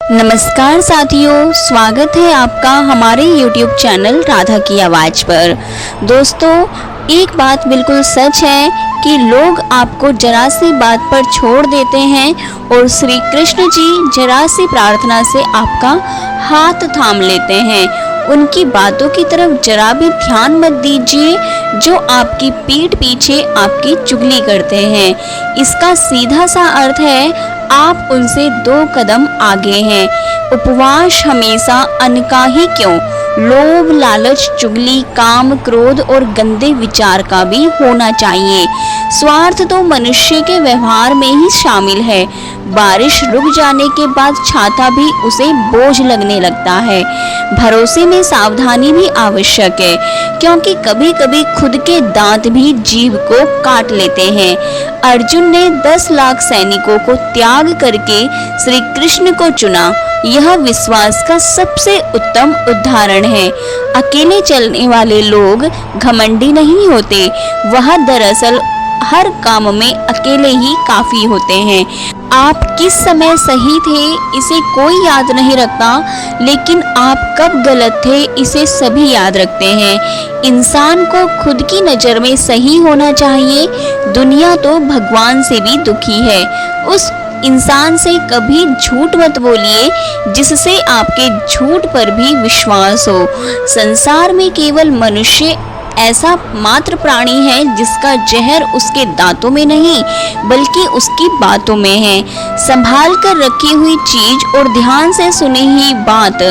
नमस्कार साथियों, स्वागत है आपका हमारे YouTube चैनल राधा की आवाज़ पर। दोस्तों, एक बात बिल्कुल सच है कि लोग आपको जरा सी बात पर छोड़ देते हैं और श्री कृष्ण जी जरा सी प्रार्थना से आपका हाथ थाम लेते हैं। उनकी बातों की तरफ जरा भी ध्यान मत दीजिए जो आपकी पीठ पीछे आपकी चुगली करते हैं। इसका सीधा सा अर्थ है आप उनसे 2 कदम आगे हैं। उपवास हमेशा अन्न का ही क्यों, लोभ, लालच, चुगली, काम, क्रोध और गंदे विचार का भी होना चाहिए। स्वार्थ तो मनुष्य के व्यवहार में ही शामिल है। बारिश रुक जाने के बाद छाता भी उसे बोझ लगने लगता है। भरोसे में सावधानी भी आवश्यक है, क्योंकि कभी कभी खुद के दांत भी जीभ को काट लेते हैं। अर्जुन ने 10 लाख सैनिकों को त्याग करके श्री कृष्ण को चुना। यह विश्वास का सबसे उत्तम उदाहरण है। अकेले चलने वाले लोग घमंडी नहीं होते, वह दरअसल हर काम में अकेले ही काफी होते हैं। आप किस समय सही थे इसे कोई याद नहीं रखता, लेकिन आप कब गलत थे इसे सभी याद रखते हैं। इंसान को खुद की नज़र में सही होना चाहिए। दुनिया तो भगवान से भी दुखी है। उस इंसान से कभी झूठ मत बोलिए जिससे आपके झूठ पर भी विश्वास हो। संसार में केवल मनुष्य ऐसा मात्र प्राणी है जिसका जहर उसके दांतों में नहीं बल्कि उसकी बातों में है। संभाल कर रखी हुई चीज और ध्यान से सुनी ही बात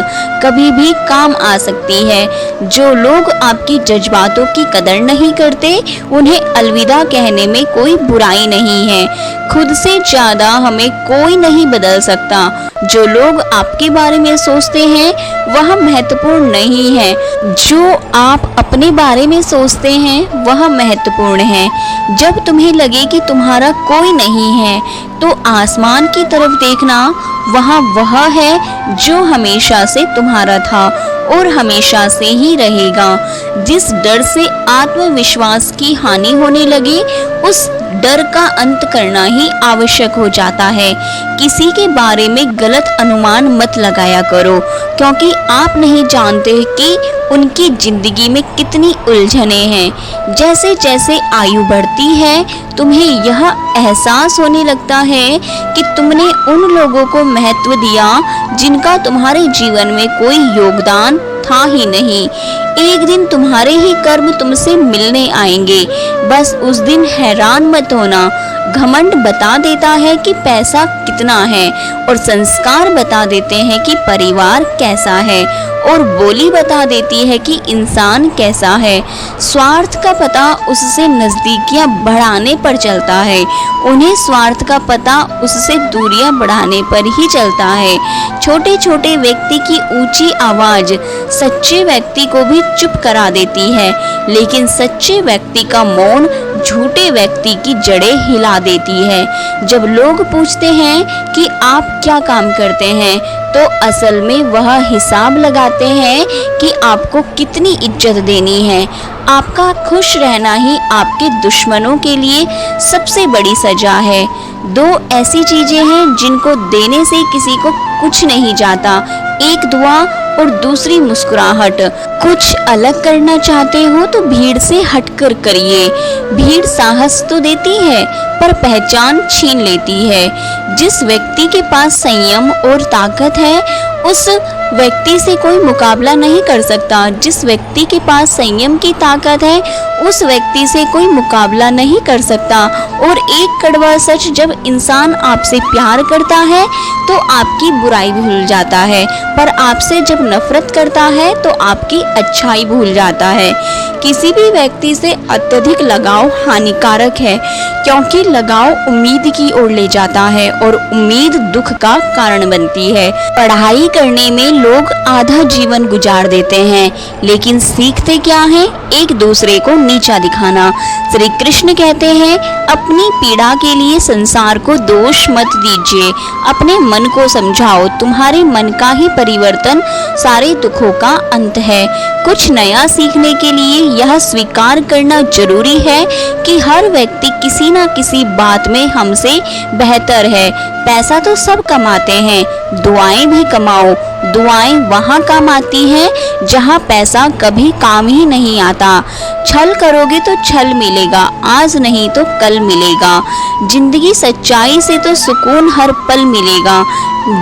कभी भी काम आ सकती है। जो लोग आपकी जज्बातों की कदर नहीं करते उन्हें अलविदा कहने में कोई बुराई नहीं है। खुद से ज्यादा हमें कोई नहीं बदल सकता। जो लोग आपके बारे में सोचते हैं वह महत्वपूर्ण नहीं है, जो आप अपने बारे में सोचते हैं वह महत्वपूर्ण है। जब तुम्हें लगे कि तुम्हारा कोई नहीं है तो आसमान की तरफ देखना, वहाँ वह है जो हमेशा से तुम्हारा था और हमेशा से ही रहेगा। जिस डर से आत्मविश्वास की हानि होने लगे उस डर का अंत करना ही आवश्यक हो जाता है। किसी के बारे में गलत अनुमान मत लगाया करो, क्योंकि आप नहीं जानते कि उनकी जिंदगी में कितनी उलझनें हैं। जैसे जैसे आयु बढ़ती है तुम्हें यह एहसास होने लगता है कि तुमने उन लोगों को महत्व दिया जिनका तुम्हारे जीवन में कोई योगदान था ही नहीं। एक दिन तुम्हारे ही कर्म तुमसे मिलने आएंगे, बस उस दिन हैरान मत होना। घमंड बता देता है कि पैसा कितना है और संस्कार बता देते हैं कि परिवार कैसा है और बोली बता देती है कि इंसान कैसा है। स्वार्थ का पता उससे नजदीकियां बढ़ाने पर चलता है, उन्हें स्वार्थ का पता उससे दूरियां बढ़ाने पर ही चलता है। छोटे छोटे व्यक्ति की ऊंची आवाज सच्चे व्यक्ति को भी चुप करा देती है, लेकिन सच्चे व्यक्ति का मौन झूठे व्यक्ति की जड़ें हिला देती है। जब लोग पूछते हैं कि आप क्या काम करते हैं तो असल में वह हिसाब लगाते हैं कि आपको कितनी इज्जत देनी है। आपका खुश रहना ही आपके दुश्मनों के लिए सबसे बड़ी सजा है। 2 ऐसी चीजें हैं जिनको देने से किसी को कुछ नहीं जाता, एक दुआ और दूसरी मुस्कुराहट। कुछ अलग करना चाहते हो तो भीड़ से हटकर करिए। भीड़ साहस तो देती है पर पहचान छीन लेती है। जिस व्यक्ति के पास संयम और ताकत है उस व्यक्ति से कोई मुकाबला नहीं कर सकता। जिस व्यक्ति के पास संयम की ताकत है उस व्यक्ति से कोई मुकाबला नहीं कर सकता। और एक कड़वा सच, जब इंसान आपसे प्यार करता है तो आपकी बुराई भूल जाता है, पर आपसे जब नफरत करता है तो आपकी अच्छाई भूल जाता है। किसी भी व्यक्ति से अत्यधिक लगाव हानिकारक है, क्योंकि लगाव उम्मीद की ओर ले जाता है और उम्मीद दुख का कारण बनती है। पढ़ाई करने में लोग आधा जीवन गुजार देते हैं, लेकिन सीखते क्या हैं? एक दूसरे को नीचा दिखाना। श्री कृष्ण कहते हैं, अपनी पीड़ा के लिए संसार को दोष मत दीजिए, अपने मन को समझाओ। तुम्हारे मन का ही परिवर्तन सारे दुखों का अंत है। कुछ नया सीखने के लिए यह स्वीकार करना जरूरी है कि हर व्यक्ति किसी न किसी बात में हमसे बेहतर है। पैसा तो सब कमाते हैं, दुआएं भी कमाओ। दुआएं वहाँ काम आती हैं जहाँ पैसा कभी काम ही नहीं आता। छल करोगे तो छल मिलेगा, आज नहीं तो कल मिलेगा। जिंदगी सच्चाई से तो सुकून हर पल मिलेगा।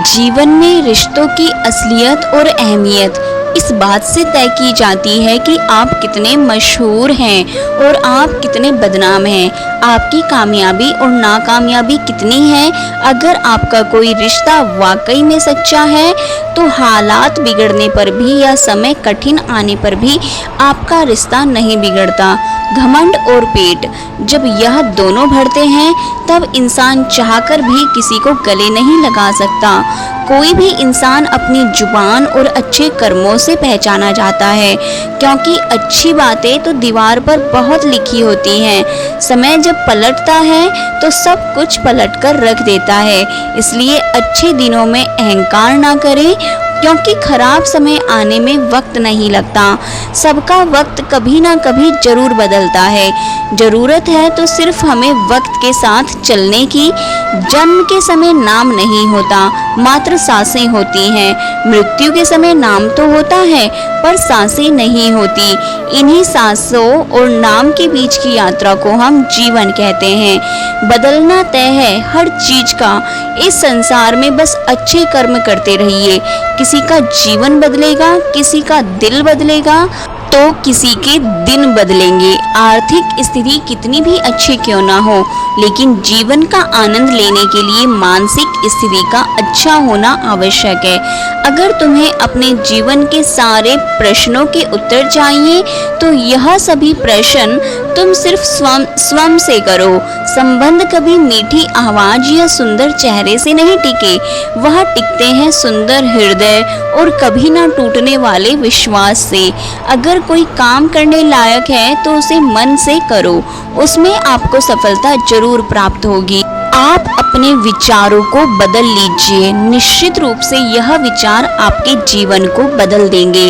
जीवन में रिश्तों की असलियत और अहमियत इस बात से तय की जाती है कि आप कितने मशहूर हैं और आप कितने बदनाम हैं। आपकी कामयाबी और नाकामयाबी कितनी है। अगर आपका कोई रिश्ता वाकई में सच्चा है तो हालात बिगड़ने पर भी या समय कठिन आने पर भी आपका रिश्ता नहीं बिगड़ता। घमंड और पेट जब यह दोनों बढ़ते हैं तब इंसान चाहकर भी किसी को गले नहीं लगा सकता। कोई भी इंसान अपनी जुबान और अच्छे कर्मों से पहचाना जाता है, क्योंकि अच्छी बातें तो दीवार पर बहुत लिखी होती हैं। समय जब पलटता है तो सब कुछ पलट कर रख देता है। इसलिए अच्छे दिनों में अहंकार ना करें, क्योंकि खराब समय आने में वक्त नहीं लगता। सबका वक्त कभी ना कभी जरूर बदलता है। जरूरत है तो सिर्फ हमें वक्त के साथ चलने की। जन्म के समय नाम नहीं होता, मात्र सांसें होती हैं। मृत्यु के समय नाम तो होता है पर सांसें नहीं होती। इन्हीं सांसों और नाम के बीच की यात्रा को हम जीवन कहते हैं। बदलना तय है हर चीज का। इस संसार में बस अच्छे कर्म करते रहिए। किसी का जीवन बदलेगा, किसी का दिल बदलेगा तो किसी के दिन बदलेंगे। आर्थिक स्थिति कितनी भी अच्छी क्यों ना हो, लेकिन जीवन का आनंद लेने के लिए मानसिक स्थिति का अच्छा होना आवश्यक है। अगर तुम्हें अपने जीवन के सारे प्रश्नों के उत्तर चाहिए तो यह सभी प्रश्न तुम सिर्फ स्वयं से करो। संबंध कभी मीठी आवाज या सुंदर चेहरे से नहीं टिके, वह टिकते हैं सुंदर हृदय और कभी ना टूटने वाले विश्वास से। अगर कोई काम करने लायक है तो उसे मन से करो, उसमें आपको सफलता जरूर प्राप्त होगी। आप अपने विचारों को बदल लीजिए, निश्चित रूप से यह विचार आपके जीवन को बदल देंगे।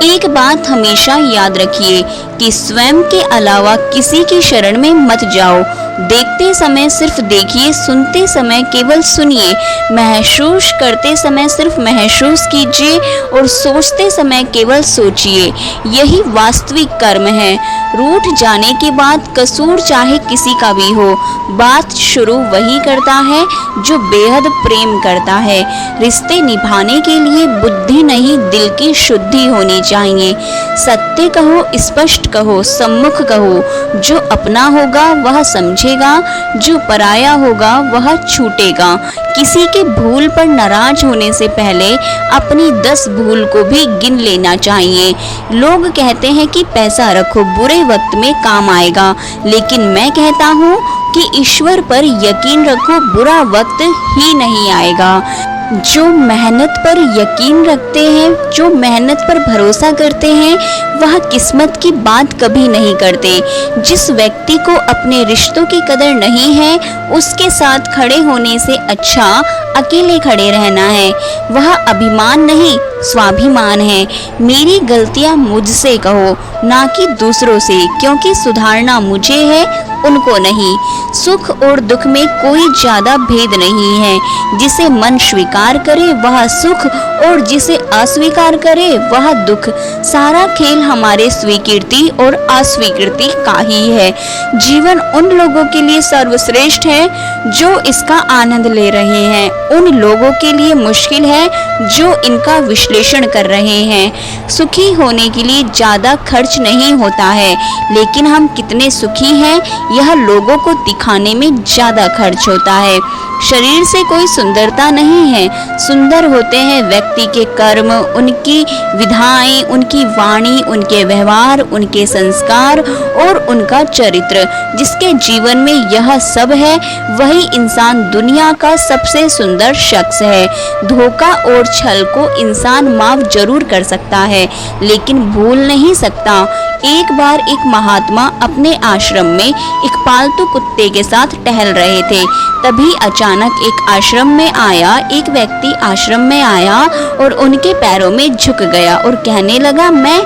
एक बात हमेशा याद रखिए कि स्वयं के अलावा किसी की शरण में मत जाओ। देखते समय सिर्फ देखिए, सुनते समय केवल सुनिए, महसूस करते समय सिर्फ महसूस कीजिए और सोचते समय केवल सोचिए। यही वास्तविक कर्म है। रूठ जाने के बाद कसूर चाहे किसी का भी हो, बात शुरू वही करता है जो बेहद प्रेम करता है। रिश्ते निभाने के लिए बुद्धि नहीं, दिल की शुद्धि होनी चाहिए। सत्य कहो, स्पष्ट कहो, सम्मुख कहो। जो अपना होगा वह समझेगा, जो पराया होगा वह छूटेगा। किसी के भूल पर नाराज होने से पहले अपनी 10 भूल को भी गिन लेना चाहिए। लोग कहते हैं कि पैसा रखो, बुरे वक्त में काम आएगा, लेकिन मैं कहता हूँ कि ईश्वर पर यकीन रखो, बुरा वक्त ही नहीं आएगा। जो मेहनत पर यकीन रखते हैं, जो मेहनत पर भरोसा करते हैं, वह किस्मत की बात कभी नहीं करते। जिस व्यक्ति को अपने रिश्तों की कदर नहीं है, उसके साथ खड़े होने से अच्छा अकेले खड़े रहना है। वह अभिमान नहीं, स्वाभिमान है। मेरी गलतियां मुझसे कहो, ना कि दूसरों से, क्योंकि सुधारना मुझे है, उनको नहीं। सुख और दुख में कोई ज्यादा भेद नहीं है। जिसे मन स्वीकार करे वह सुख और जिसे अस्वीकार करे वह दुख। सारा खेल हमारे स्वीकृति और अस्वीकृति का ही है। जीवन उन लोगों के लिए सर्वश्रेष्ठ है जो इसका आनंद ले रहे हैं। उन लोगों के लिए मुश्किल है जो इनका विश्लेषण कर रहे हैं। सुखी होने के लिए ज्यादा खर्च नहीं होता है, लेकिन हम कितने सुखी हैं यह लोगों को दिखाने में ज्यादा खर्च होता है। शरीर से कोई सुंदरता नहीं है, सुंदर होते हैं व्यक्ति के कर्म, उनकी विधाएं, उनकी वाणी, उनके व्यवहार, उनके संस्कार और उनका चरित्र। जिसके जीवन में यह सब है वही इंसान दुनिया का सबसे सुंदर शख्स है। धोखा और छल को इंसान माफ जरूर कर सकता है, लेकिन भूल नहीं सकता। एक बार एक महात्मा अपने आश्रम में एक पालतू कुत्ते के साथ टहल रहे थे। तभी अचानक एक व्यक्ति आश्रम में आया और उनके पैरों में झुक गया और कहने लगा, मैं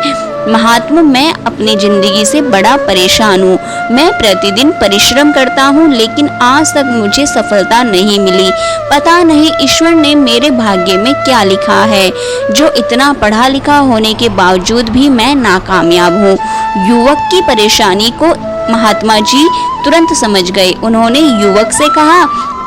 महात्मा, मैं अपनी जिंदगी से बड़ा परेशान हूँ। मैं प्रतिदिन परिश्रम करता हूँ लेकिन आज तक मुझे सफलता नहीं मिली। पता नहीं ईश्वर ने मेरे भाग्य में क्या लिखा है, जो इतना पढ़ा लिखा होने के बावजूद भी मैं नाकामयाब हूँ। युवक की परेशानी को महात्मा जी तुरंत समझ गए। उन्होंने युवक से कहा,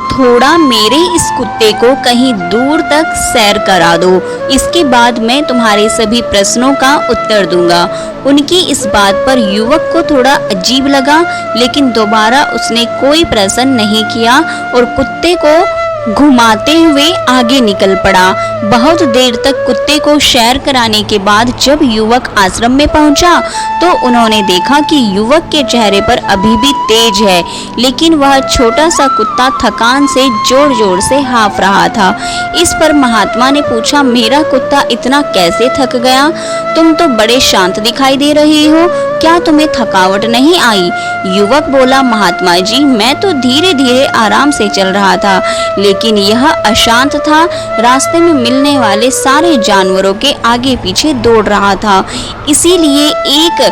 थोड़ा मेरे इस कुत्ते को कहीं दूर तक सैर करा दो, इसके बाद मैं तुम्हारे सभी प्रश्नों का उत्तर दूंगा। उनकी इस बात पर युवक को थोड़ा अजीब लगा, लेकिन दोबारा उसने कोई प्रश्न नहीं किया और कुत्ते को घुमाते हुए आगे निकल पड़ा। बहुत देर तक कुत्ते को सैर कराने के बाद जब युवक आश्रम में पहुंचा तो उन्होंने देखा कि युवक के चेहरे पर अभी भी तेज है, लेकिन वह छोटा सा कुत्ता थकान से जोर जोर से हाँफ रहा था। इस पर महात्मा ने पूछा, मेरा कुत्ता इतना कैसे थक गया? तुम तो बड़े शांत दिखाई दे रहे हो, क्या तुम्हें थकावट नहीं आई? युवक बोला, महात्मा जी, मैं तो धीरे धीरे आराम से चल रहा था, लेकिन यह अशांत था। रास्ते में मिलने वाले सारे जानवरों के आगे पीछे दौड़ रहा था, इसीलिए एक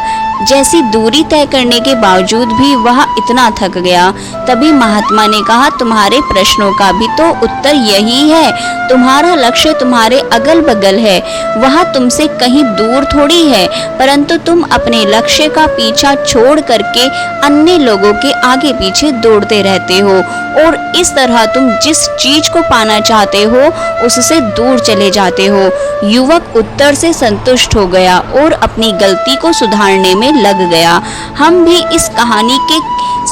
जैसी दूरी तय करने के बावजूद भी वह इतना थक गया। तभी महात्मा ने कहा, तुम्हारे प्रश्नों का भी तो उत्तर यही है। तुम्हारा लक्ष्य तुम्हारे अगल बगल है, वह तुमसे कहीं दूर थोड़ी है, परंतु तुम अपने लक्ष्य का पीछा छोड़ करके अन्य लोगों के आगे पीछे दौड़ते रहते हो और इस तरह तुम जिस चीज को पाना चाहते हो उससे दूर चले जाते हो। युवक उत्तर से संतुष्ट हो गया और अपनी गलती को सुधारने में लग गया। हम भी इस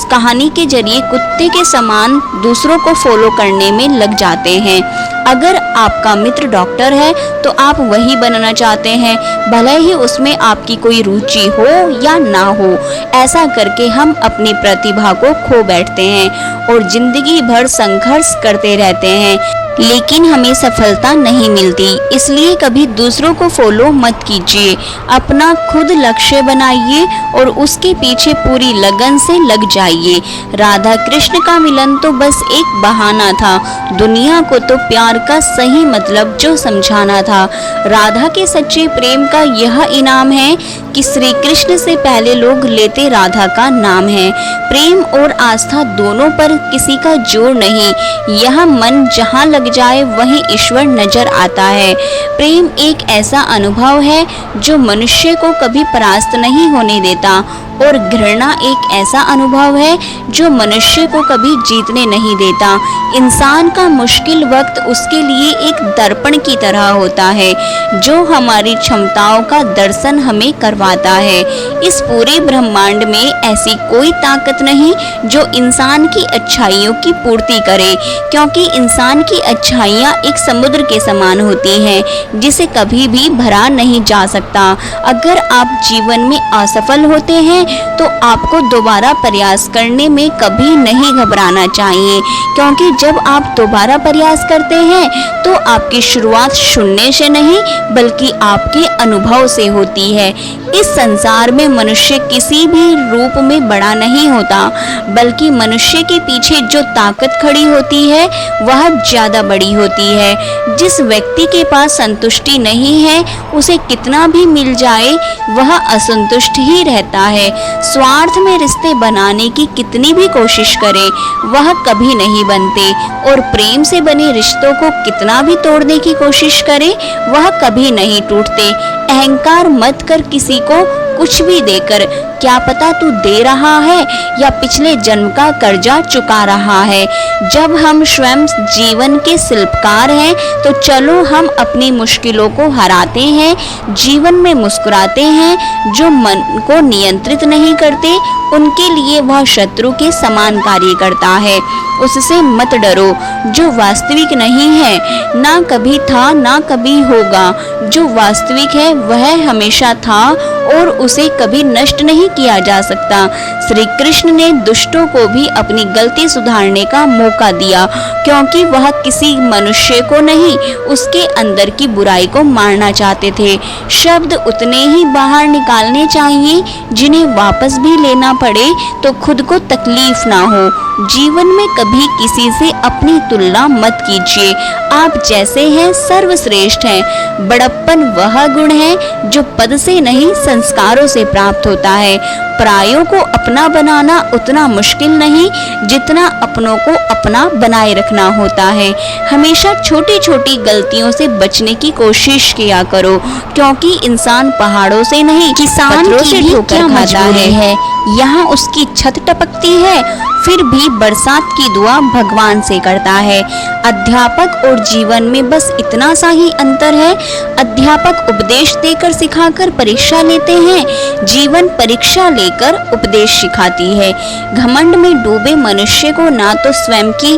कहानी के जरिए कुत्ते के समान दूसरों को फॉलो करने में लग जाते हैं। अगर आपका मित्र डॉक्टर है तो आप वही बनना चाहते हैं, भले ही उसमें आपकी कोई रुचि हो या ना हो। ऐसा करके हम अपनी प्रतिभा को खो बैठते हैं और जिंदगी भर संघर्ष करते रहते हैं, लेकिन हमें सफलता नहीं मिलती। इसलिए कभी दूसरों को फॉलो मत कीजिए, अपना खुद लक्ष्य बनाइए और उसके पीछे पूरी लगन से लग जाइए। राधा कृष्ण का मिलन तो बस एक बहाना था, दुनिया को तो प्यार का सही मतलब जो समझाना था। राधा के सच्चे प्रेम का यह इनाम है कि श्री कृष्ण से पहले लोग लेते राधा का नाम है। प्रेम और आस्था दोनों पर किसी का जोर नहीं, यह मन जहाँ लग जाए वहीं ईश्वर नजर आता है। प्रेम एक ऐसा अनुभव है जो मनुष्य को कभी परास्त नहीं होने देता और घृणा एक ऐसा अनुभव है जो मनुष्य को कभी जीतने नहीं देता। इंसान का मुश्किल वक्त उसके लिए एक दर्पण की तरह होता है जो हमारी क्षमताओं का दर्शन हमें करवाता है। इस पूरे ब्रह्मांड में ऐसी कोई ताकत नहीं जो इंसान की अच्छाइयों की पूर्ति करे, क्योंकि इंसान की अच्छाइयाँ एक समुद्र के समान होती हैं जिसे कभी भी भरा नहीं जा सकता। अगर आप जीवन में असफल होते हैं तो आपको दोबारा प्रयास करने में कभी नहीं घबराना चाहिए, क्योंकि जब आप दोबारा प्रयास करते हैं तो आपकी शुरुआत शून्य से नहीं बल्कि आपके अनुभव से होती है। इस संसार में मनुष्य किसी भी रूप में बड़ा नहीं होता, बल्कि मनुष्य के पीछे जो ताकत खड़ी होती है वह ज्यादा बड़ी होती है। जिस व्यक्ति के पास संतुष्टि नहीं है उसे कितना भी मिल जाए वह असंतुष्ट ही रहता है। स्वार्थ में रिश्ते बनाने की कितनी भी कोशिश करे वह कभी नहीं बनते और प्रेम से बने रिश्तों को कितना भी तोड़ने की कोशिश करे वह कभी नहीं टूटते। अहंकार मत कर किसी को कुछ भी देकर, क्या पता तू दे रहा है या पिछले जन्म का कर्जा चुका रहा है। जब हम स्वयं जीवन के शिल्पकार हैं तो चलो हम अपनी मुश्किलों को हराते हैं, जीवन में मुस्कुराते हैं। जो मन को नियंत्रित नहीं करते उनके लिए वह शत्रु के समान कार्य करता है। उससे मत डरो जो वास्तविक नहीं है, ना कभी था ना कभी होगा। जो वास्तविक है वह हमेशा था और उसे कभी नष्ट नहीं किया जा सकता। श्री कृष्ण ने दुष्टों को भी अपनी गलती सुधारने का मौका दिया, क्योंकि वह किसी मनुष्य को नहीं उसके अंदर की बुराई को मारना चाहते थे। शब्द उतने ही बाहर निकालने चाहिए जिन्हें वापस भी लेना पड़े तो खुद को तकलीफ ना हो। जीवन में कभी किसी से अपनी तुलना मत कीजिए। आप जैसे हैं सर्वश्रेष्ठ हैं। बड़प्पन वह गुण है जो पद से नहीं संस्कारों से प्राप्त होता है। परायों को अपना बनाना उतना मुश्किल नहीं जितना अपनों को अपना बनाए रखना होता है। हमेशा छोटी छोटी गलतियों से बचने की कोशिश किया करो, क्योंकि इंसान पहाड़ों से नहीं किसान से ठोकर खाता है। यहाँ उसकी छत टपकती है, फिर भी बरसात की दुआ भगवान से करता है। अध्यापक और जीवन में बस इतना सा ही अंतर है। अध्यापक उपदेश देकर सिखाकर परीक्षा लेते हैं, जीवन परीक्षा लेकर उपदेश सिखाती है। घमंड में डूबे मनुष्य को ना तो स्वयं की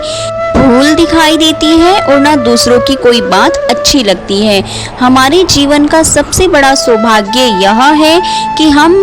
भूल दिखाई देती है और ना दूसरों की कोई बात अच्छी लगती है। हमारे जीवन का सबसे बड़ा सौभाग्य यह है कि हम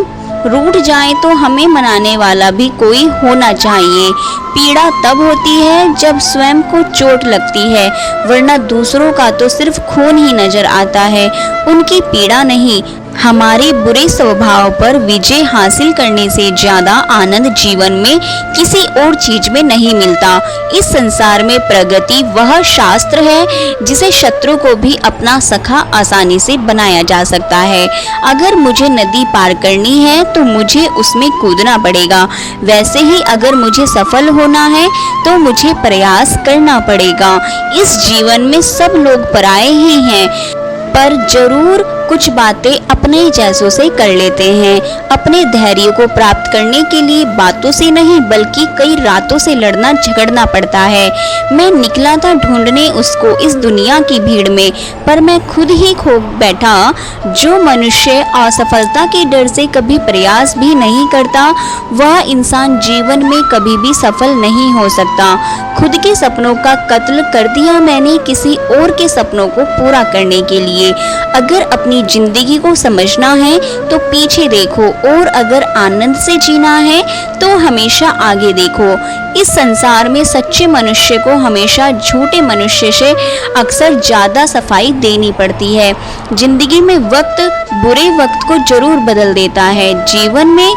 रूठ जाए तो हमें मनाने वाला भी कोई होना चाहिए। पीड़ा तब होती है जब स्वयं को चोट लगती है, वरना दूसरों का तो सिर्फ खून ही नजर आता है, उनकी पीड़ा नहीं। हमारे बुरे स्वभाव पर विजय हासिल करने से ज्यादा आनंद जीवन में किसी और चीज में नहीं मिलता। इस संसार में प्रगति वह शास्त्र है जिसे शत्रु को भी अपना सखा आसानी से बनाया जा सकता है। अगर मुझे नदी पार करनी है तो मुझे उसमें कूदना पड़ेगा, वैसे ही अगर मुझे सफल होना है तो मुझे प्रयास करना पड़ेगा। इस जीवन में सब लोग पराये ही हैं, पर जरूर कुछ बातें अपने जैसों से कर लेते हैं। अपने धैर्य को प्राप्त करने के लिए बातों से नहीं बल्कि कई रातों से लड़ना झगड़ना पड़ता है। मैं निकला था ढूंढने उसको इस दुनिया की भीड़ में, पर मैं खुद ही खो बैठा। जो मनुष्य असफलता के डर से कभी प्रयास भी नहीं करता, वह इंसान जीवन में कभी भी सफल नहीं हो सकता। खुद के सपनों का कत्ल कर दिया मैंने किसी और के सपनों को पूरा करने के लिए। अगर अपनी जिंदगी को समझना है तो पीछे देखो, और अगर आनंद से जीना है तो हमेशा आगे देखो। इस संसार में सच्चे मनुष्य को हमेशा झूठे मनुष्य से अक्सर ज्यादा सफाई देनी पड़ती है। जिंदगी में वक्त बुरे वक्त को जरूर बदल देता है। जीवन में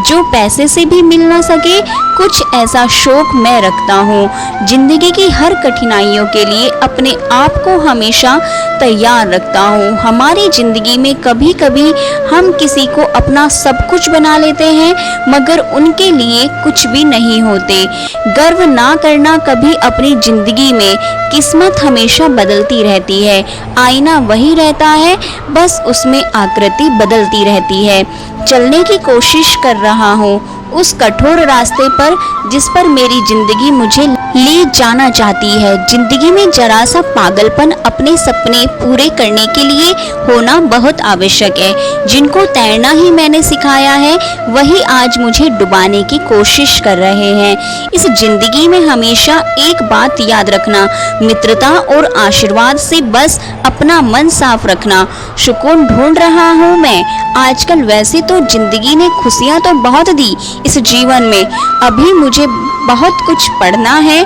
जो पैसे से भी मिल ना सके, कुछ ऐसा शौक मैं रखता हूँ। जिंदगी की हर कठिनाइयों के लिए अपने आप को हमेशा तैयार रखता हूँ। हमारी जिंदगी में कभी कभी हम किसी को अपना सब कुछ बना लेते हैं, मगर उनके लिए कुछ भी नहीं होते। गर्व ना करना कभी अपनी जिंदगी में, किस्मत हमेशा बदलती रहती है। आईना वही रहता है, बस उसमें आकृति बदलती रहती है। चलने की कोशिश कर रहा हूँ उस कठोर रास्ते पर जिस पर मेरी जिंदगी मुझे ले जाना चाहती है। जिंदगी में जरा सा पागलपन अपने सपने पूरे करने के लिए होना बहुत आवश्यक है। जिनको तैरना ही मैंने सिखाया है, वही आज मुझे डुबाने की कोशिश कर रहे हैं। इस जिंदगी में हमेशा एक बात याद रखना, मित्रता और आशीर्वाद से बस अपना मन साफ रखना। सुकून ढूंढ रहा हूँ मैं आजकल। वैसे तो जिंदगी ने खुशियाँ तो बहुत दी इस जीवन में, अभी मुझे बहुत कुछ पढ़ना है,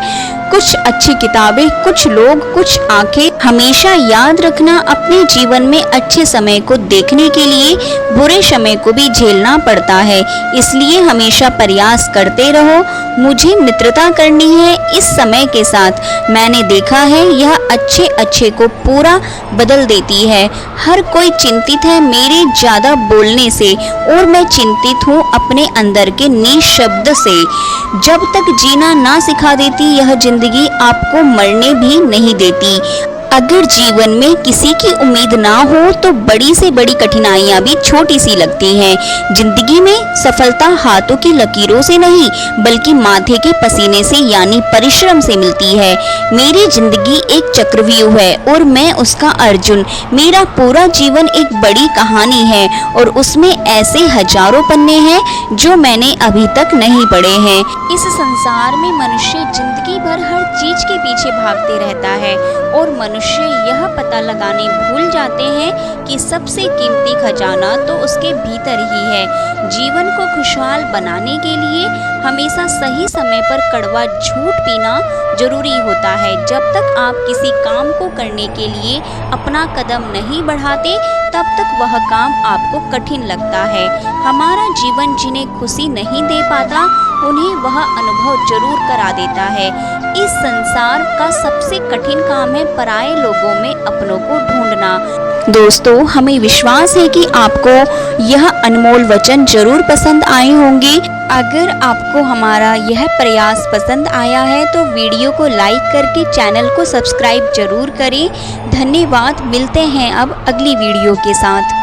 कुछ अच्छी किताबें, कुछ लोग, कुछ आंखें। हमेशा याद रखना, अपने जीवन में अच्छे समय को देखने के लिए बुरे समय को भी झेलना पड़ता है, इसलिए हमेशा प्रयास करते रहो। मुझे मित्रता करनी है इस समय के साथ। मैंने देखा है यह अच्छे को पूरा बदल देती है। हर कोई चिंतित है मेरे ज्यादा बोलने से, और मैं चिंतित हूँ अपने अंदर के निशब्द से। जब तक जीना ना सिखा देती यह जिंदगी, आपको मरने भी नहीं देती। अगर जीवन में किसी की उम्मीद ना हो तो बड़ी से बड़ी कठिनाइयां भी छोटी सी लगती हैं। जिंदगी में सफलता हाथों की लकीरों से नहीं बल्कि माथे के पसीने से यानी परिश्रम से मिलती है। मेरी जिंदगी एक चक्रव्यूह है और मैं उसका अर्जुन। मेरा पूरा जीवन एक बड़ी कहानी है और उसमें ऐसे हजारों पन्ने हैं जो मैंने अभी तक नहीं पढ़े हैं। इस संसार में मनुष्य जिंदगी भर हर चीज के पीछे भागते रहता है और मनुष्य यह पता लगाने भूल जाते हैं कि सबसे कीमती खजाना तो उसके भीतर ही है। जीवन को खुशहाल बनाने के लिए हमेशा सही समय पर कड़वा झूठ पीना जरूरी होता है। जब तक आप किसी काम को करने के लिए अपना कदम नहीं बढ़ाते, तब तक वह काम आपको कठिन लगता है। हमारा जीवन जिन्हें खुशी नहीं दे पाता, उन्हें वह अनुभव जरूर करा देता है। इस संसार का सबसे कठिन काम है पराये लोगों में अपनों को ढूंढना। दोस्तों हमें विश्वास है कि आपको यह अनमोल वचन जरूर पसंद आए होंगे। अगर आपको हमारा यह प्रयास पसंद आया है तो वीडियो को लाइक करके चैनल को सब्सक्राइब जरूर करें। धन्यवाद। मिलते हैं अब अगली वीडियो के साथ।